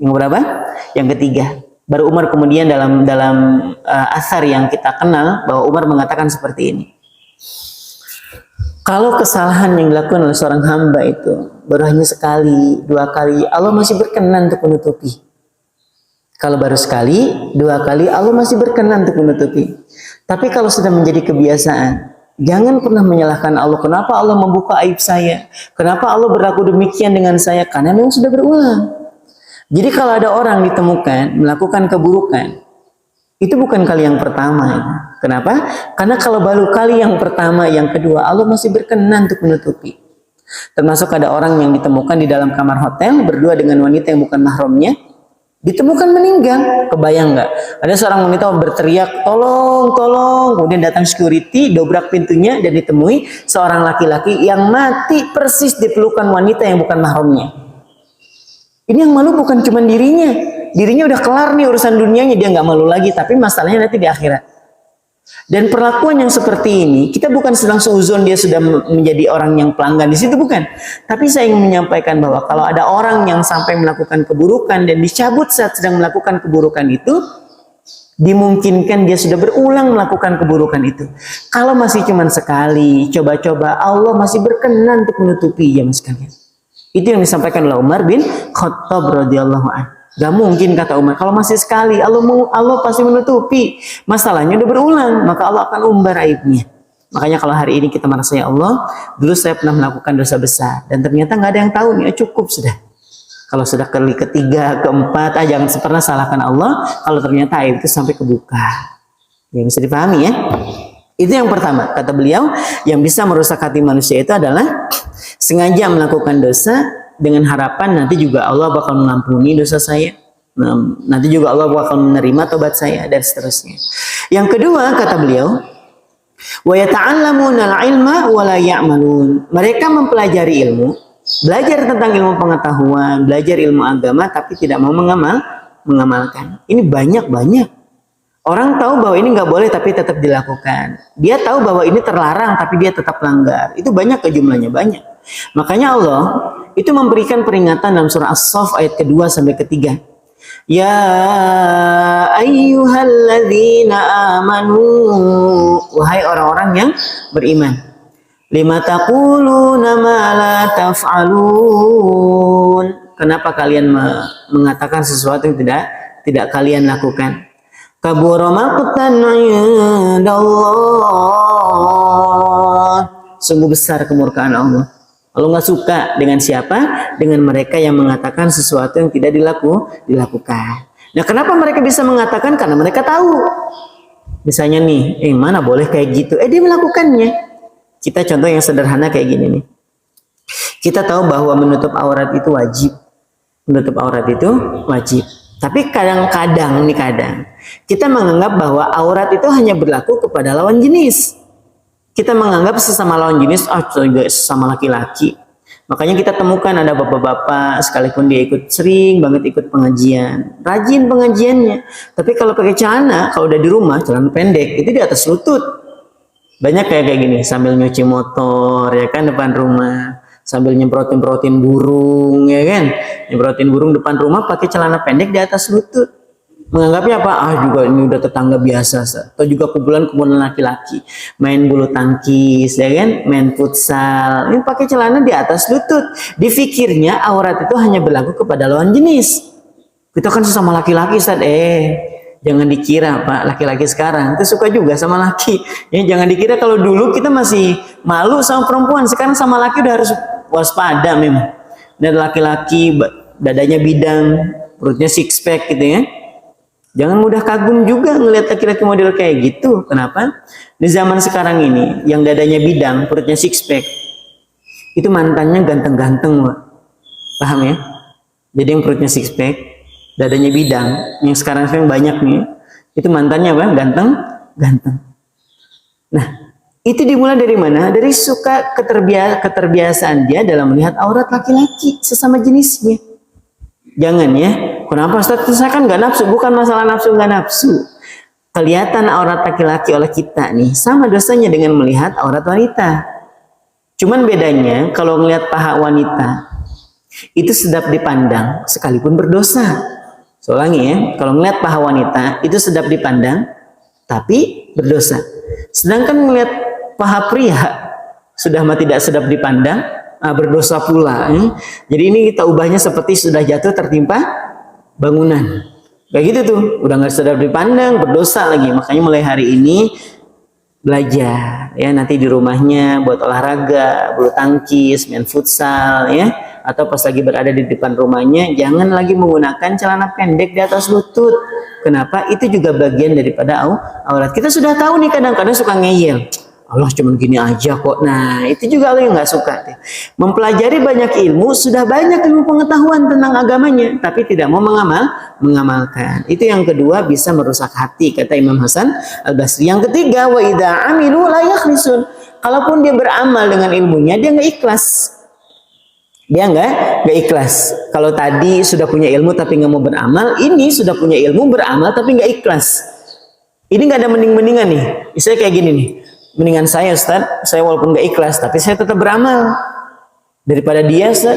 Yang berapa? Yang ketiga. Baru Umar kemudian dalam asar yang kita kenal bahwa Umar mengatakan seperti ini. Kalau kesalahan yang dilakukan oleh seorang hamba itu baru hanya sekali, 2 kali, Allah masih berkenan untuk menutupi. Kalau baru sekali, 2 kali, Allah masih berkenan untuk menutupi. Tapi kalau sudah menjadi kebiasaan, jangan pernah menyalahkan Allah. Kenapa Allah membuka aib saya? Kenapa Allah berlaku demikian dengan saya? Karena memang sudah berulang. Jadi kalau ada orang ditemukan melakukan keburukan, itu bukan kali yang pertama. Ya. Kenapa? Karena kalau baru kali yang pertama, yang kedua, Allah masih berkenan untuk menutupi. Termasuk ada orang yang ditemukan di dalam kamar hotel berdua dengan wanita yang bukan mahramnya, ditemukan meninggal. Kebayang nggak? Ada seorang wanita berteriak, tolong, tolong. Kemudian datang security, dobrak pintunya dan ditemui seorang laki-laki yang mati persis di pelukan wanita yang bukan mahramnya. Ini yang malu bukan cuma dirinya. Dirinya udah kelar nih urusan dunianya, dia nggak malu lagi. Tapi masalahnya nanti di akhirat. Dan perlakuan yang seperti ini, kita bukan sedang seuzon dia sudah menjadi orang yang pelanggan di situ, bukan. Tapi saya ingin menyampaikan bahwa kalau ada orang yang sampai melakukan keburukan dan dicabut saat sedang melakukan keburukan itu, dimungkinkan dia sudah berulang melakukan keburukan itu. Kalau masih cuma sekali, coba-coba, Allah masih berkenan untuk menutupi ya mas kalian. Itu yang disampaikan oleh Umar bin Khattab radhiyallahu anhu. Gak mungkin kata Umar, kalau masih sekali Allah pasti menutupi. Masalahnya udah berulang, maka Allah akan umbar aibnya. Makanya kalau hari ini kita merasa ya Allah, dulu saya pernah melakukan dosa besar dan ternyata nggak ada yang tahu nih, cukup sudah. Kalau sudah kali ketiga, keempat, jangan pernah salahkan Allah. Kalau ternyata aib itu sampai kebuka, ya bisa dipahami ya. Itu yang pertama, kata beliau, yang bisa merusak hati manusia itu adalah sengaja melakukan dosa dengan harapan nanti juga Allah bakal mengampuni dosa saya, nanti juga Allah bakal menerima tobat saya dan seterusnya. Yang kedua kata beliau, wa yata'allamuna al-ilma wa la ya'malun. Mereka mempelajari ilmu, belajar tentang ilmu pengetahuan, belajar ilmu agama tapi tidak mau mengamalkan. Ini banyak. Orang tahu bahwa ini nggak boleh tapi tetap dilakukan. Dia tahu bahwa ini terlarang tapi dia tetap langgar. Itu banyak jumlahnya, banyak. Makanya Allah itu memberikan peringatan dalam surah As-Saff ayat kedua sampai ketiga. Ya ayyuhalladzina amanu, wahai orang-orang yang beriman. Lima taquluna ma la taf'alun. Kenapa kalian mengatakan sesuatu yang tidak kalian lakukan? Kabura maqtan 'indallah. Sungguh besar kemurkaan Allah. Allah nggak suka dengan siapa? Dengan mereka yang mengatakan sesuatu yang tidak dilakukan. Nah, kenapa mereka bisa mengatakan? Karena mereka tahu. Misalnya nih, mana boleh kayak gitu? Dia melakukannya. Kita contoh yang sederhana kayak gini nih. Kita tahu bahwa menutup aurat itu wajib. Menutup aurat itu wajib. Tapi kadang kita menganggap bahwa aurat itu hanya berlaku kepada lawan jenis. Kita menganggap sesama lawan jenis, sesama laki-laki. Makanya kita temukan ada bapak-bapak, sekalipun dia sering banget ikut pengajian, rajin pengajiannya. Tapi kalau pakai celana, kalau udah di rumah, celana pendek, itu di atas lutut. Banyak kayak gini, sambil nyuci motor, ya kan, depan rumah. Sambil nyemprotin burung, ya kan. Nyemprotin burung depan rumah pakai celana pendek di atas lutut. Menganggapnya apa? Juga ini udah tetangga biasa. Atau juga kumpulan laki-laki main bulu tangkis, ya kan, main futsal. Ini pakai celana di atas lutut. Dipikirnya aurat itu hanya berlaku kepada lawan jenis. Kita kan sesama laki-laki, Ustaz. Jangan dikira Pak, laki-laki sekarang itu suka juga sama laki. Jangan dikira kalau dulu kita masih malu sama perempuan, sekarang sama laki udah harus waspada memang. Dan laki-laki dadanya bidang, perutnya six pack gitu ya. Jangan mudah kagum juga ngelihat laki-laki model kayak gitu. Kenapa? Di zaman sekarang ini, yang dadanya bidang, perutnya six pack, itu mantannya ganteng-ganteng, Pak. Paham ya? Jadi yang perutnya six pack, dadanya bidang, yang sekarang banyak nih, itu mantannya apa? Ganteng-ganteng. Nah, Itu dimulai dari mana? Dari suka keterbiasaan dia dalam melihat aurat laki-laki sesama jenisnya. Jangan ya. Kenapa Ustaz? Saya kan nggak nafsu. Bukan masalah nafsu nggak nafsu. Kelihatan aurat laki-laki oleh kita nih sama dosanya dengan melihat aurat wanita. Cuman bedanya kalau melihat paha wanita itu sedap dipandang sekalipun berdosa. Soalnya ya, kalau melihat paha wanita itu sedap dipandang tapi berdosa. Sedangkan melihat paha pria sudah tidak sedap dipandang, berdosa pula. Jadi ini kita ubahnya seperti sudah jatuh tertimpa bangunan. Kayak gitu tuh, udah nggak sedap dipandang, berdosa lagi. Makanya mulai hari ini belajar ya, nanti di rumahnya buat olahraga, bulu tangkis, main futsal ya, atau pas lagi berada di depan rumahnya jangan lagi menggunakan celana pendek di atas lutut. Kenapa? Itu juga bagian daripada aurat. Kita sudah tahu nih, kadang-kadang suka ngeyel, Allah cuman gini aja kok. Nah, itu juga Allah yang nggak suka. Mempelajari banyak ilmu, sudah banyak ilmu pengetahuan tentang agamanya, tapi tidak mau mengamalkan. Itu yang kedua, bisa merusak hati, kata Imam Hasan Al-Basri. Yang ketiga, wa idza amilu la yakhlisun. Kalaupun dia beramal dengan ilmunya, dia nggak ikhlas. Dia nggak ikhlas. Kalau tadi sudah punya ilmu tapi nggak mau beramal, ini sudah punya ilmu beramal tapi nggak ikhlas. Ini nggak ada mending-mendingan nih. Misalnya kayak gini nih. Mendingan saya Ustaz, saya walaupun gak ikhlas tapi saya tetap beramal daripada dia Ustaz,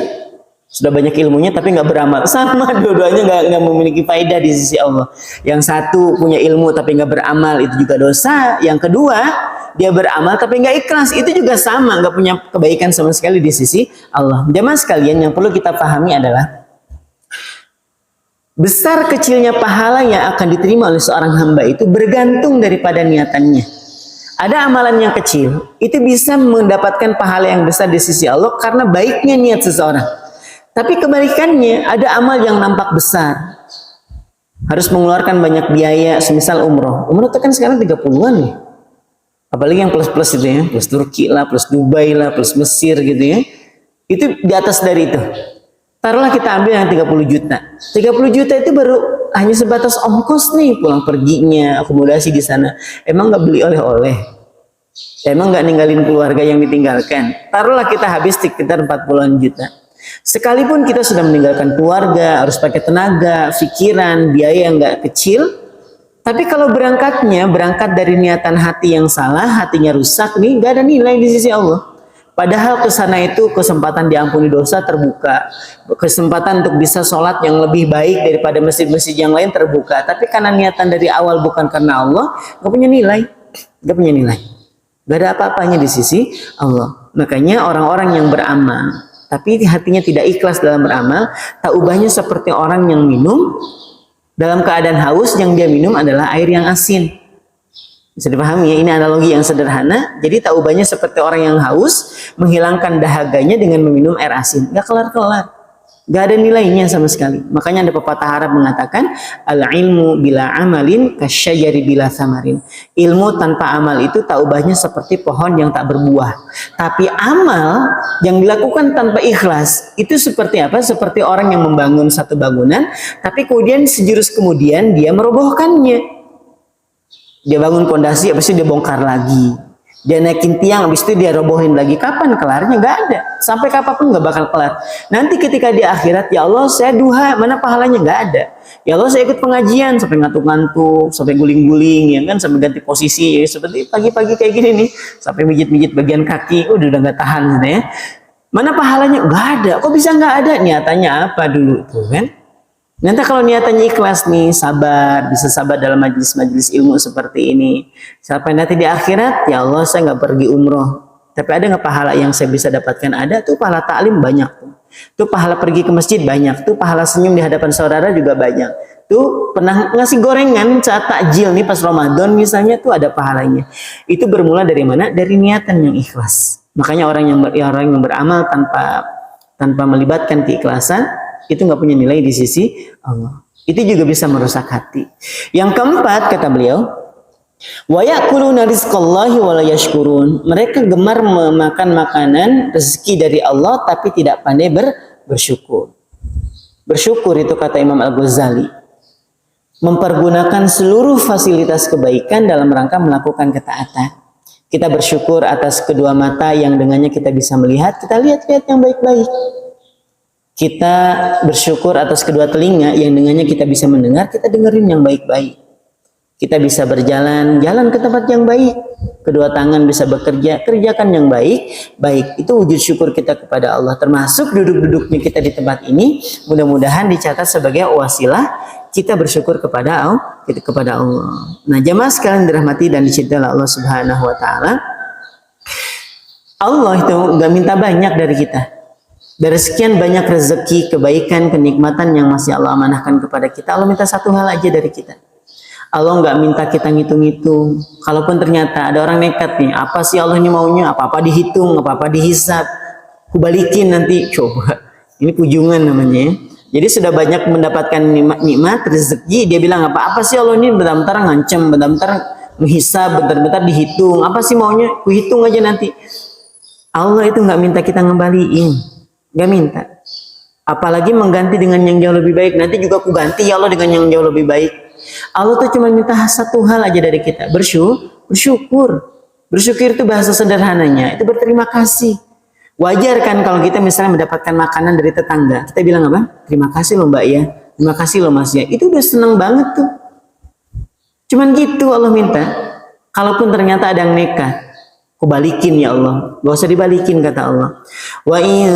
sudah banyak ilmunya tapi gak beramal. Sama, dua-duanya gak memiliki faedah di sisi Allah. Yang satu punya ilmu tapi gak beramal, itu juga dosa. Yang kedua, dia beramal tapi gak ikhlas, itu juga sama, gak punya kebaikan sama sekali di sisi Allah. Jamaah sekalian, yang perlu kita pahami adalah besar kecilnya pahala yang akan diterima oleh seorang hamba itu bergantung daripada niatannya. Ada amalan yang kecil, itu bisa mendapatkan pahala yang besar di sisi Allah karena baiknya niat seseorang. Tapi kebalikannya, ada amal yang nampak besar, harus mengeluarkan banyak biaya, semisal umroh. Umroh itu kan sekarang 30-an nih. Apalagi yang plus-plus itu ya, plus Turki lah, plus Dubai lah, plus Mesir gitu ya. Itu di atas dari itu. Taruhlah kita ambil yang 30 juta. 30 juta itu baru hanya sebatas ongkos nih, pulang perginya, akomodasi di sana. Emang nggak beli oleh-oleh? Emang nggak ninggalin keluarga yang ditinggalkan? Taruhlah kita habis sekitar 40-an juta. Sekalipun kita sudah meninggalkan keluarga, harus pakai tenaga, pikiran, biaya yang nggak kecil. Tapi kalau berangkatnya, berangkat dari niatan hati yang salah, hatinya rusak nih, nggak ada nilai di sisi Allah. Padahal ke sana itu kesempatan diampuni dosa terbuka, kesempatan untuk bisa sholat yang lebih baik daripada masjid-masjid yang lain terbuka. Tapi karena niatan dari awal bukan karena Allah, gak punya nilai, gak punya nilai, gak ada apa-apanya di sisi Allah. Makanya orang-orang yang beramal, tapi hatinya tidak ikhlas dalam beramal, tak ubahnya seperti orang yang minum dalam keadaan haus, yang dia minum adalah air yang asin. Bisa dipahami ya, ini analogi yang sederhana. Jadi tak ubahnya seperti orang yang haus menghilangkan dahaganya dengan meminum air asin. Gak kelar-kelar, gak ada nilainya sama sekali. Makanya ada pepatah Arab mengatakan, al-ilmu bila amalin kasyajari bila samarin. Ilmu tanpa amal itu tak ubahnya seperti pohon yang tak berbuah. Tapi amal yang dilakukan tanpa ikhlas itu seperti apa? Seperti orang yang membangun satu bangunan, tapi kemudian sejurus kemudian dia merobohkannya. Dia bangun pondasi, habis itu dia bongkar lagi. Dia naikin tiang, habis itu dia robohin lagi. Kapan kelarnya? Gak ada. Sampai kapanpun gak bakal kelar. Nanti ketika di akhirat, ya Allah saya duha, mana pahalanya? Gak ada. Ya Allah saya ikut pengajian, sampai ngantuk-ngantuk, sampai guling-guling, ya kan, sampai ganti posisi. Ya, seperti pagi-pagi kayak gini nih, sampai mijit-mijit bagian kaki, udah gak tahan gitu ya. Mana pahalanya? Gak ada. Kok bisa gak ada? Niatannya apa dulu tuh kan? Nanti kalau niatannya ikhlas nih, sabar, bisa sabar dalam majelis-majelis ilmu seperti ini. Sampai nanti di akhirat, ya Allah saya nggak pergi umroh, tapi ada nggak pahala yang saya bisa dapatkan? Ada tuh, pahala ta'lim banyak tuh, pahala pergi ke masjid banyak tuh, pahala senyum di hadapan saudara juga banyak tuh, pernah ngasih gorengan saat takjil nih pas Ramadan misalnya tuh ada pahalanya. Itu bermula dari mana? Dari niatan yang ikhlas. Makanya orang yang beramal tanpa melibatkan keikhlasan itu nggak punya nilai di sisi Allah. Itu juga bisa merusak hati. Yang keempat, kata beliau, wa ya'kuluna rizqallahi wa la yashkurun. Mereka gemar memakan makanan rezeki dari Allah tapi tidak pandai bersyukur. Bersyukur itu kata Imam Al-Ghazali, mempergunakan seluruh fasilitas kebaikan dalam rangka melakukan ketaatan. Kita bersyukur atas kedua mata yang dengannya kita bisa melihat, kita lihat-lihat yang baik-baik. Kita bersyukur atas kedua telinga yang dengannya kita bisa mendengar, kita dengerin yang baik-baik. Kita bisa berjalan, jalan ke tempat yang baik. Kedua tangan bisa bekerja, kerjakan yang baik. Baik, itu wujud syukur kita kepada Allah. Termasuk duduk-duduknya kita di tempat ini, mudah-mudahan dicatat sebagai wasilah kita bersyukur kepada Allah. Nah, jamaah sekalian dirahmati dan dicintai Allah Subhanahu wa taala. Allah itu nggak minta banyak dari kita. Dari sekian banyak rezeki, kebaikan, kenikmatan yang masih Allah amanahkan kepada kita, Allah minta satu hal aja dari kita. Allah nggak minta kita ngitung-ngitung. Kalaupun ternyata ada orang nekat nih, apa sih Allah ini maunya? Apa-apa dihitung, apa-apa dihisap, kubalikin nanti. Coba, ini pujungan namanya. Jadi sudah banyak mendapatkan nikmat, rezeki, dia bilang apa sih Allah ini bentar-bentar ngancem, bentar-bentar menghisap, bentar-bentar dihitung. Apa sih maunya? Kuhitung aja nanti. Allah itu nggak minta kita ngembaliin, nggak minta. Apalagi mengganti dengan yang jauh lebih baik. Nanti juga aku ganti ya Allah dengan yang jauh lebih baik. Allah tuh cuma minta satu hal aja dari kita, bersyukur. Bersyukur itu bahasa sederhananya, itu berterima kasih. Wajar kan kalau kita misalnya mendapatkan makanan dari tetangga, kita bilang apa? Terima kasih loh Mbak ya, terima kasih loh Mas ya. Itu udah seneng banget tuh. Cuman gitu Allah minta. Kalaupun ternyata ada yang nekat, aku balikin ya Allah. Gak usah dibalikin kata Allah. Wa in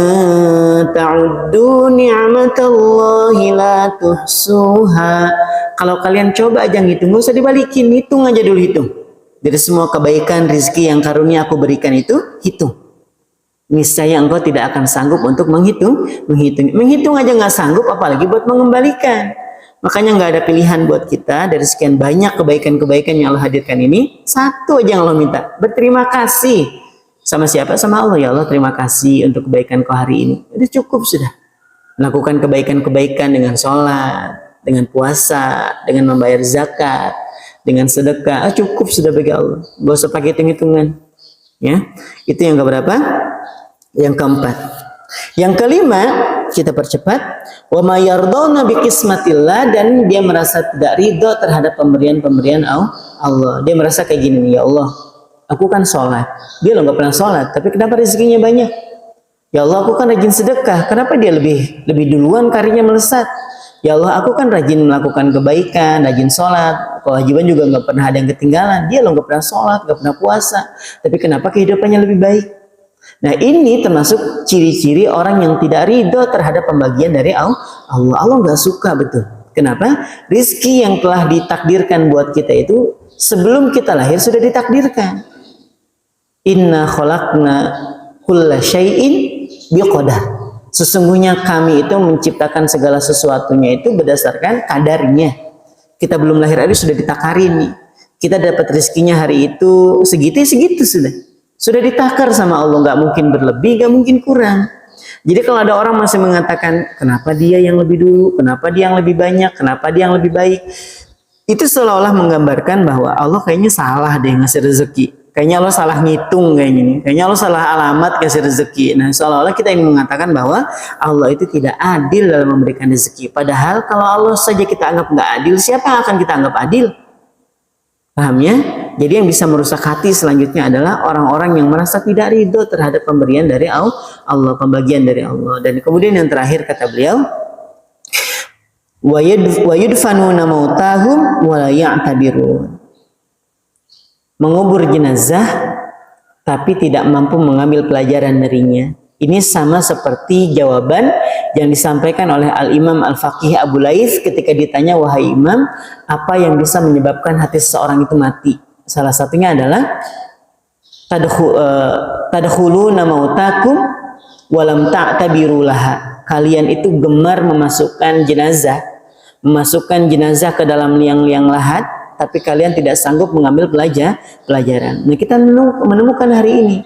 ta'uddu ni'matallahi la tuhsuha. Kalau kalian coba aja ngitung, gak usah dibalikin, hitung aja dulu, hitung. Dari semua kebaikan, rezeki yang karunia aku berikan itu, hitung. Niscaya engkau tidak akan sanggup untuk menghitung aja nggak sanggup, apalagi buat mengembalikan. Makanya nggak ada pilihan buat kita dari sekian banyak kebaikan-kebaikan yang Allah hadirkan ini, satu aja yang Allah minta, berterima kasih. Sama siapa? Sama Allah. Ya Allah, terima kasih untuk kebaikan kau hari ini. Itu cukup sudah. Melakukan kebaikan-kebaikan dengan sholat, dengan puasa, dengan membayar zakat, dengan sedekah, cukup sudah bagi Allah. Gak usah pakai hitung-hitungan. Ya, itu yang keberapa? Yang keempat. Yang kelima, kita percepat. Wa ma yardawna bi qismatillah, dan dia merasa tidak ridho terhadap pemberian-pemberian Allah. Dia merasa kayak gini nih, ya Allah, aku kan sholat. Dia loh nggak pernah sholat, tapi kenapa rezekinya banyak? Ya Allah, aku kan rajin sedekah. Kenapa dia lebih duluan karirnya melesat? Ya Allah, aku kan rajin melakukan kebaikan, rajin sholat. Kewajiban juga nggak pernah ada yang ketinggalan. Dia loh nggak pernah sholat, nggak pernah puasa. Tapi kenapa kehidupannya lebih baik? Nah, ini termasuk ciri-ciri orang yang tidak ridho terhadap pembagian dari Allah. Allah nggak suka, betul. Kenapa? Rizki yang telah ditakdirkan buat kita itu sebelum kita lahir sudah ditakdirkan. Inna khalaqna kulla syai'in biqadar. Sesungguhnya kami itu menciptakan segala sesuatunya itu berdasarkan kadarnya. Kita belum lahir aja sudah ditakarin nih. Kita dapat rezekinya hari itu segitu sudah. Sudah ditakar sama Allah, nggak mungkin berlebih, nggak mungkin kurang. Jadi kalau ada orang masih mengatakan, kenapa dia yang lebih dulu, kenapa dia yang lebih banyak, kenapa dia yang lebih baik, itu seolah-olah menggambarkan bahwa Allah kayaknya salah deh ngasih rezeki. Kayaknya Allah salah ngitung kayaknya nih. Kayaknya Allah salah alamat kasih rezeki. Nah, seolah-olah kita ingin mengatakan bahwa Allah itu tidak adil dalam memberikan rezeki. Padahal kalau Allah saja kita anggap nggak adil, siapa yang akan kita anggap adil? Paham ya? Jadi yang bisa merusak hati selanjutnya adalah orang-orang yang merasa tidak ridho terhadap pemberian dari Allah, pembagian dari Allah. Dan kemudian yang terakhir kata beliau, wa yudfanuna mautahum wa la ya'tabirun. Mengubur jenazah tapi tidak mampu mengambil pelajaran darinya. Ini sama seperti jawaban yang disampaikan oleh Al-Imam Al-Faqih Abu Laith ketika ditanya, wahai Imam, apa yang bisa menyebabkan hati seseorang itu mati? Salah satunya adalah tadkhuluna mautakum walam ta'tabiru laha. Kalian itu gemar memasukkan jenazah ke dalam liang-liang lahat, tapi kalian tidak sanggup mengambil pelajaran. Nah, kita menemukan hari ini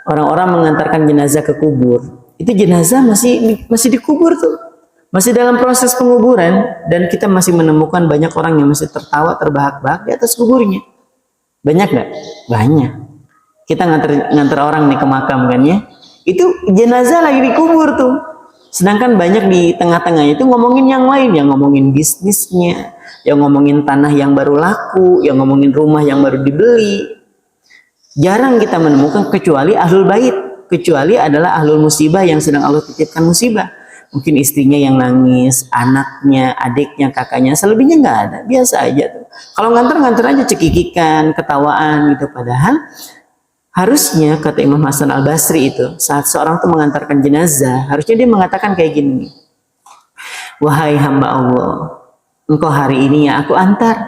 orang-orang mengantarkan jenazah ke kubur. Itu jenazah masih dikubur tuh. Masih dalam proses penguburan, dan kita masih menemukan banyak orang yang masih tertawa terbahak-bahak di atas kuburnya. Banyak nggak? Banyak. Kita nganter orang nih ke makam kan ya. Itu jenazah lagi dikubur tuh. Sedangkan banyak di tengah-tengahnya itu ngomongin yang lain, yang ngomongin bisnisnya, yang ngomongin tanah yang baru laku, yang ngomongin rumah yang baru dibeli. Jarang kita menemukan kecuali ahlul bait, kecuali adalah ahlul musibah yang sedang Allah titipkan musibah. Mungkin istrinya yang nangis, anaknya, adiknya, kakaknya, selebihnya nggak ada, biasa aja tuh. Kalau nganter aja cekikikan, ketawaan gitu. Padahal harusnya kata Imam Hasan Al Basri itu saat seorang tuh mengantarkan jenazah, harusnya dia mengatakan kayak gini, wahai hamba Allah, engkau hari ini ya aku antar.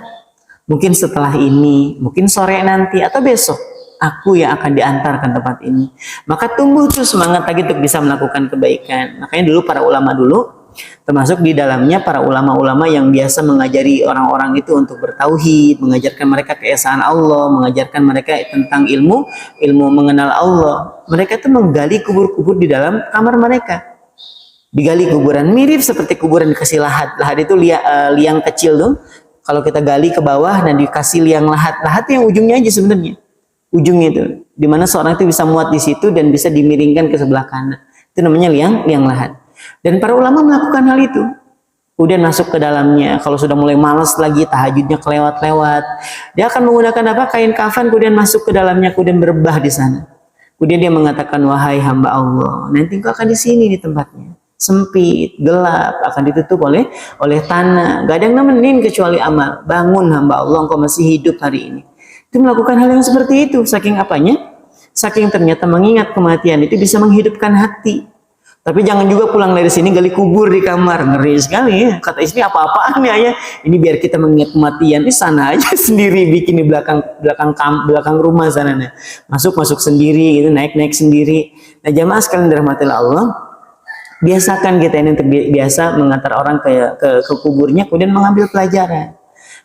Mungkin setelah ini, mungkin sore nanti atau besok, aku yang akan diantarkan tempat ini. Maka tumbuh tuh semangat lagi untuk bisa melakukan kebaikan. Makanya dulu para ulama dulu, termasuk di dalamnya para ulama-ulama yang biasa mengajari orang-orang itu untuk bertauhid, mengajarkan mereka keesaan Allah, mengajarkan mereka tentang ilmu mengenal Allah. Mereka itu menggali kubur-kubur di dalam kamar mereka. Digali kuburan mirip seperti kuburan dikasih lahat. Lahat itu liang kecil tuh. Kalau kita gali ke bawah dan dikasih liang lahat. Lahat yang ujungnya aja sebenarnya. Ujungnya itu, dimana seorang itu bisa muat di situ dan bisa dimiringkan ke sebelah kanan. Itu namanya liang lahat. Dan para ulama melakukan hal itu. Kemudian masuk ke dalamnya. Kalau sudah mulai malas lagi, tahajudnya kelewat-lewat, dia akan menggunakan apa? Kain kafan, kemudian masuk ke dalamnya, kemudian berebah di sana. Kemudian dia mengatakan, wahai hamba Allah, nanti engkau akan di sini di tempatnya. Sempit, gelap, akan ditutup oleh tanah. Gak ada yang nemenin kecuali amal. Bangun hamba Allah, engkau masih hidup hari ini. Itu melakukan hal yang seperti itu. Saking apanya? Saking ternyata mengingat kematian itu bisa menghidupkan hati. Tapi jangan juga pulang dari sini gali kubur di kamar. Ngeri sekali ya. Kata istri, apa-apaan ya ayah? Ini biar kita mengingat kematian. Di sana aja sendiri bikin di belakang rumah sana. Masuk sendiri, itu naik sendiri. Nah jamaah sekalian dirahmatilah Allah. Biasakan kita ini untuk biasa mengantar orang ke kuburnya, kemudian mengambil pelajaran.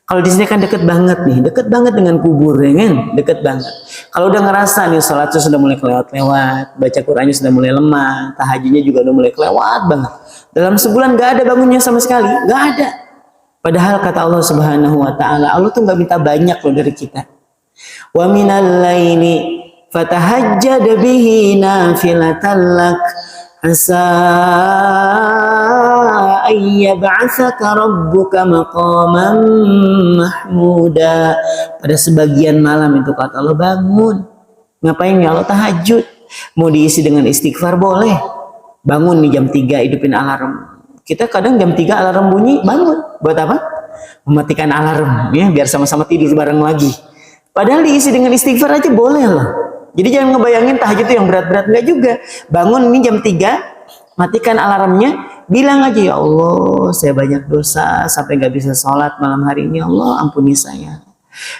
Kalau di sini kan deket banget nih, deket banget dengan kubur, ya kan? Deket banget. Kalau udah ngerasa nih sholatnya sudah mulai kelewat-lewat, baca Qurannya sudah mulai lemah, tahajudnya juga udah mulai kelewat banget. Dalam sebulan gak ada bangunnya sama sekali, gak ada. Padahal kata Allah Subhanahu Wa Taala, Allah tuh gak minta banyak loh dari kita. Wa minal laili fatahajjad bihi nafilatan lak. Asa ayyab'atsaka rabbuka maqaman mahmuda. Pada sebagian malam itu kata Allah, bangun. Ngapain ya Allah? Tahajud. Mau diisi dengan istighfar boleh. Bangun nih jam 3 hidupin alarm. Kita kadang jam 3 alarm bunyi, bangun. Buat apa? Mematikan alarm ya, biar sama-sama tidur bareng lagi. Padahal diisi dengan istighfar aja boleh loh. Jadi jangan ngebayangin tahajud itu yang berat-berat, enggak juga. Bangun ini jam 3, matikan alarmnya, bilang aja, ya Allah, saya banyak dosa sampai nggak bisa sholat malam hari ini. Ya Allah, ampuni saya.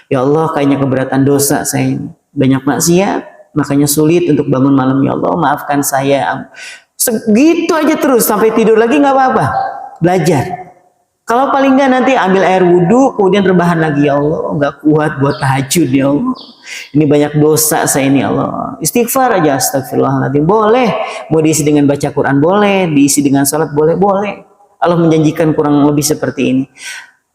Ya Allah, kayaknya keberatan dosa saya ini. Banyak maksiat, makanya sulit untuk bangun malam. Ya Allah, maafkan saya. Segitu aja terus sampai tidur lagi nggak apa-apa. Belajar. Kalau paling nggak nanti ambil air wudhu, kemudian rebahan lagi. Ya Allah, nggak kuat buat tahajud. Ya Allah, ini banyak dosa saya ini. Ya Allah, istighfar aja, astagfirullahaladzim. Boleh, mau diisi dengan baca Quran boleh, diisi dengan sholat boleh. Allah menjanjikan kurang lebih seperti ini.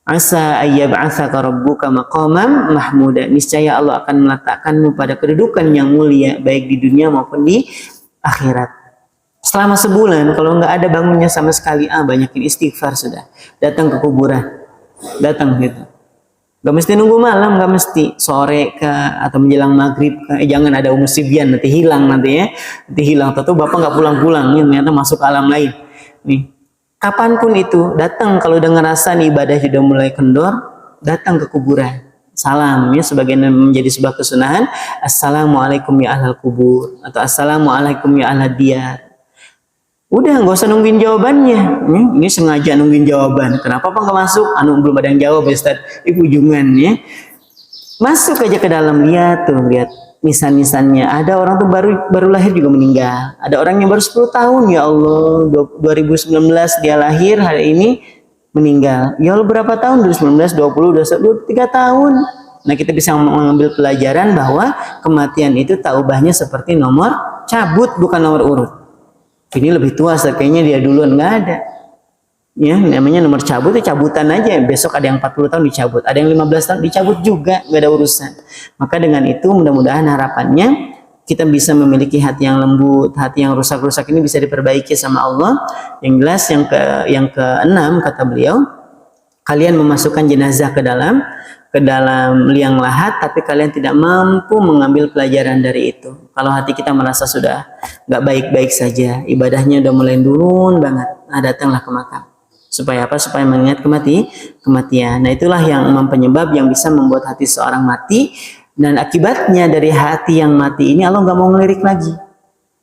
Asa ayyab'atsaka rabbuka maqaman mahmuda. Niscaya Allah akan meletakkanmu pada kedudukan yang mulia, baik di dunia maupun di akhirat. Selama sebulan, kalau nggak ada bangunnya sama sekali, banyakin istighfar sudah. Datang ke kuburan, datang gitu. Gak mesti nunggu malam, gak mesti sore kah atau menjelang maghrib kah. Jangan ada umusibian, nanti hilang nanti ya. Nanti hilang, tentu bapak nggak pulang-pulang, ya, ternyata masuk alam lain. Nih, kapanpun itu datang kalau udah ngerasa nih ibadah sudah mulai kendor, datang ke kuburan. Salam ya, sebagian menjadi sebuah kesunahan. Assalamualaikum ya ahlal kubur, atau assalamualaikum ya ahlad diyar. Udah nggak usah nungguin jawabannya. Ini sengaja nungguin jawaban. Kenapa Pak nggak masuk? Belum ada yang jawab Ustaz. Ujungan ya. Masuk aja ke dalam, lihat nisan-nisannya. Ada orang tuh baru lahir juga meninggal. Ada orang yang baru 10 tahun, ya Allah. 2019 dia lahir, hari ini meninggal. Ya Allah, berapa tahun? 2019, 20, 21, 3 tahun. Nah, kita bisa mengambil pelajaran bahwa kematian itu taubahnya seperti nomor cabut, bukan nomor urut. Ini lebih tua, kayaknya dia duluan, nggak ada. Ya, namanya nomor cabut itu cabutan aja. Besok ada yang 40 tahun dicabut, ada yang 15 tahun dicabut juga, nggak ada urusan. Maka dengan itu mudah-mudahan harapannya kita bisa memiliki hati yang lembut, hati yang rusak-rusak ini bisa diperbaiki sama Allah. Yang jelas yang keenam kata beliau, kalian memasukkan jenazah ke ke dalam liang lahat, tapi kalian tidak mampu mengambil pelajaran dari itu. Kalau hati kita merasa sudah nggak baik-baik saja, ibadahnya udah mulai turun banget, nah datanglah ke makam. Supaya apa? Supaya mengingat kematian. Nah itulah yang penyebab yang bisa membuat hati seorang mati, dan akibatnya dari hati yang mati ini Allah nggak mau ngelirik lagi.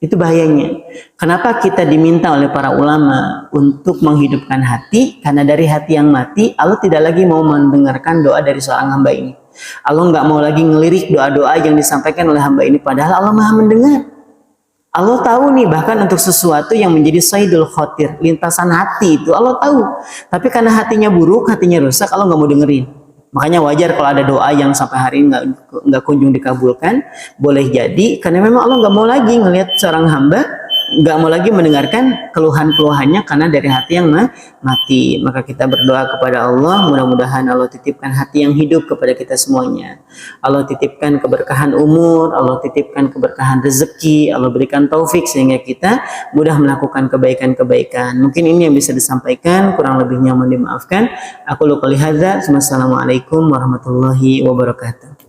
Itu bahayanya. Kenapa kita diminta oleh para ulama untuk menghidupkan hati? Karena dari hati yang mati, Allah tidak lagi mau mendengarkan doa dari seorang hamba ini. Allah nggak mau lagi ngelirik doa-doa yang disampaikan oleh hamba ini. Padahal Allah maha mendengar. Allah tahu nih, bahkan untuk sesuatu yang menjadi saydul khotir, lintasan hati itu Allah tahu. Tapi karena hatinya buruk, hatinya rusak, Allah nggak mau dengerin. Makanya wajar kalau ada doa yang sampai hari ini nggak kunjung dikabulkan. Boleh jadi karena memang Allah nggak mau lagi ngelihat seorang hamba, nggak mau lagi mendengarkan keluhan-keluhannya karena dari hati yang mati. Maka kita berdoa kepada Allah, mudah-mudahan Allah titipkan hati yang hidup kepada kita semuanya. Allah titipkan keberkahan umur, Allah titipkan keberkahan rezeki, Allah berikan taufik sehingga kita mudah melakukan kebaikan-kebaikan. Mungkin ini yang bisa disampaikan, kurang lebihnya mohon dimaafkan. Aku qouli hadza. Wassalamualaikum warahmatullahi wabarakatuh.